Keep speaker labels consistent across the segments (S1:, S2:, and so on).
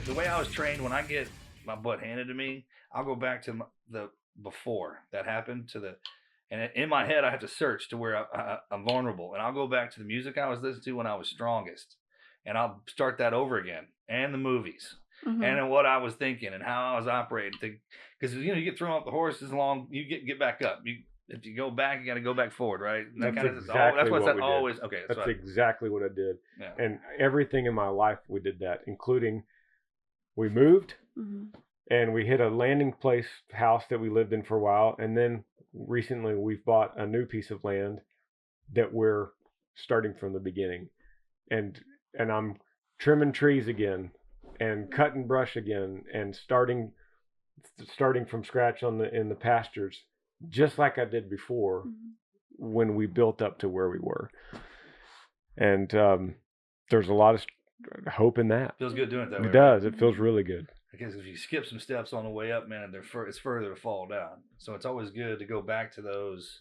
S1: the way I was trained, when I get my butt handed to me, I'll go back to the before that happened and in my head I have to search to where I'm vulnerable, and I'll go back to the music I was listening to when I was strongest, and I'll start that over again, and the movies, and then what I was thinking and how I was operating, because you get thrown off the horse as long you get back up. If you go back, you got to go back forward, right?
S2: That's exactly what we did.
S1: Always okay.
S2: That's exactly what I did, and everything in my life we did that, including we moved. And we hit a landing place house that we lived in for a while. And then recently we've bought a new piece of land that we're starting from the beginning. And I'm trimming trees again and cutting brush again and starting from scratch in the pastures, just like I did before when we built up to where we were. And there's a lot of hope in that.
S1: Feels good doing it that way.
S2: It does. It feels really good.
S1: Because if you skip some steps on the way up, man, it's further to fall down. So it's always good to go back to those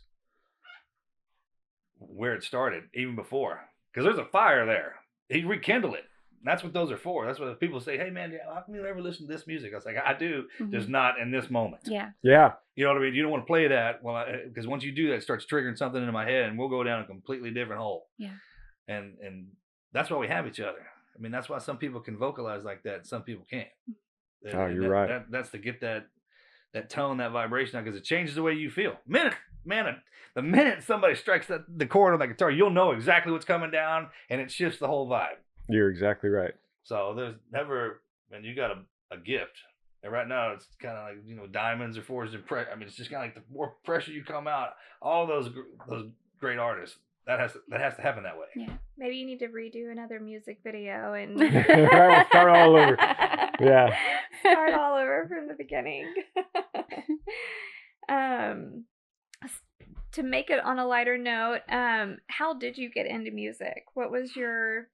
S1: where it started, even before. Because there's a fire there. He rekindled it. That's what those are for. That's what people say, hey, man, how come you never listen to this music? I was like, I do. Just not in this moment.
S3: Yeah.
S1: You know what I mean? You don't want to play that. Well, because once you do that, it starts triggering something into my head, and we'll go down a completely different hole.
S3: Yeah.
S1: And that's why we have each other. I mean, that's why some people can vocalize like that and some people can't.
S2: You're right.
S1: That's to get that tone, that vibration out, because it changes the way you feel. The minute somebody strikes the chord on that guitar, you'll know exactly what's coming down, and it shifts the whole vibe.
S2: You're exactly right.
S1: So there's never, man, you got a gift. And right now it's kind of like, diamonds are forged in pressure. I mean, it's just kind of like the more pressure you come out, all those great artists, that has to happen that way.
S3: Yeah. Maybe you need to redo another music video and
S2: we'll start all over. Yeah.
S3: Start all over from the beginning. To make it on a lighter note, how did you get into music? What was your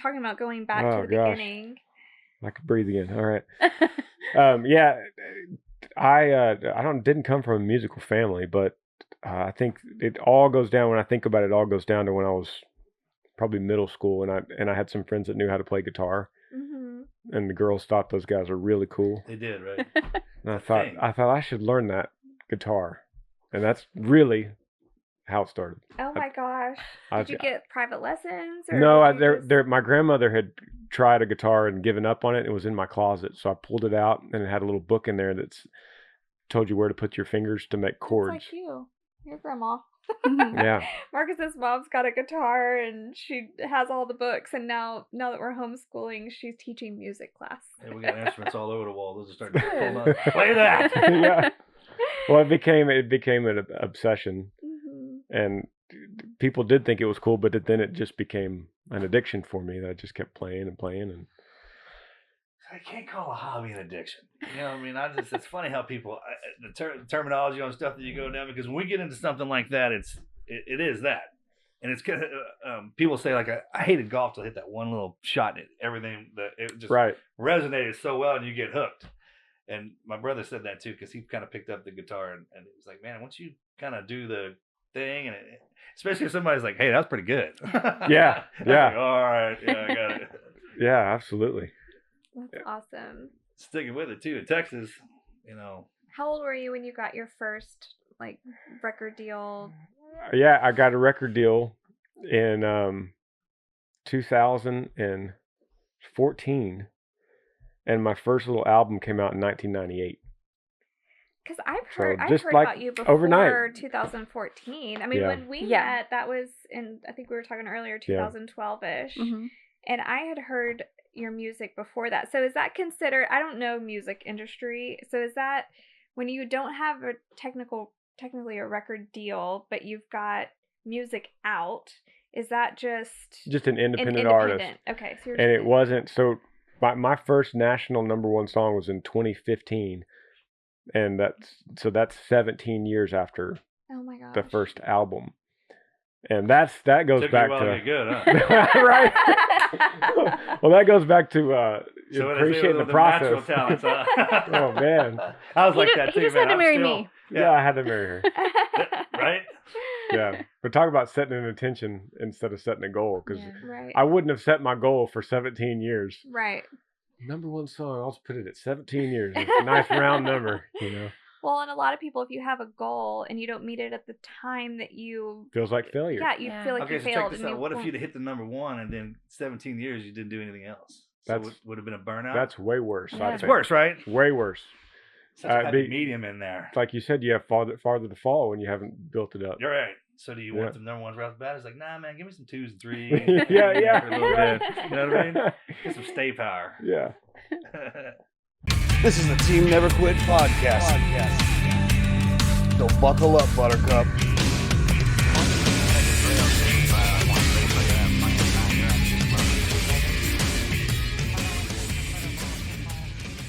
S3: talking about going back to the beginning?
S2: I could breathe again. All right. I didn't come from a musical family, but I think it all goes down, when I think about it, all goes down to when I was probably middle school, and I had some friends that knew how to play guitar, and the girls thought those guys were really cool.
S1: They did, right?
S2: And I thought I should learn that guitar, and that's really how it started.
S3: Oh my gosh! Did you get private lessons? Or
S2: no, my grandmother had tried a guitar and given up on it. It was in my closet, so I pulled it out, and it had a little book in there that's told you where to put your fingers to make chords.
S3: That's like your grandma.
S2: Yeah.
S3: Marcus's mom's got a guitar, and she has all the books, and now that we're homeschooling, she's teaching music class.
S1: Yeah, we got instruments all over the wall. Those are starting to pull up. Play that.
S2: Yeah. Well, it became an obsession, and people did think it was cool, but then it just became an addiction for me that I just kept playing and playing. And
S1: I can't call a hobby an addiction. You know what I mean? It's funny how people, the terminology on stuff that you go down, because when we get into something like that, it is that. And it's kind of, people say, like, I hated golf till I hit that one little shot, and everything, it just resonated so well, and you get hooked. And my brother said that too, because he kind of picked up the guitar, and it was like, man, once you kind of do the thing, and especially if somebody's like, hey, that's pretty good.
S2: Yeah.
S1: Like, all right, yeah, I got it.
S2: Yeah, absolutely.
S3: That's awesome.
S1: Sticking with it too in Texas,
S3: How old were you when you got your first record deal?
S2: Yeah, I got a record deal in 2014, and my first little album came out in 1998.
S3: Because I've heard about you before
S2: overnight.
S3: 2014. I mean, when we met, that was in, I think we were talking earlier, 2012-ish. And I had heard your music before that. So is that considered, I don't know music industry, so is that when you don't have a technically a record deal, but you've got music out, is that just
S2: an independent artist?
S3: Okay. So
S2: and it wasn't, so my first national #1 song was in 2015, and that's 17 years after the first album. And that goes back to
S1: good, huh?
S2: Right. Well, that goes back to appreciating the process.
S1: Talents, huh?
S2: Oh man,
S1: I was that too.
S3: He just had to marry me.
S2: Yeah, I had to marry her.
S1: Right?
S2: Yeah, but talk about setting an intention instead of setting a goal, because
S3: right.
S2: I wouldn't have set my goal for 17 years.
S3: Right.
S2: number one song. I'll just put it at 17 years. It's a nice round number, you know.
S3: Well, and a lot of people, if you have a goal and you don't meet it at the time that you...
S2: Feels like failure.
S3: Yeah, you feel like you failed.
S1: Check this out. What if you'd have hit the number one and then 17 years you didn't do anything else? So
S2: That
S1: would have been a burnout?
S2: That's way worse.
S3: Yeah.
S1: It's worse, right?
S2: Way worse.
S1: Such a happy medium in there.
S2: Like you said, you have farther to fall when you haven't built it up.
S1: You're right. So do you want the number ones right off the bat? It's like, nah, man, give me some 2s and 3s.
S2: Yeah.
S1: For a little bit. You know what I mean? Get some stay power.
S2: Yeah.
S4: This is the Team Never Quit Podcast. So buckle up, Buttercup.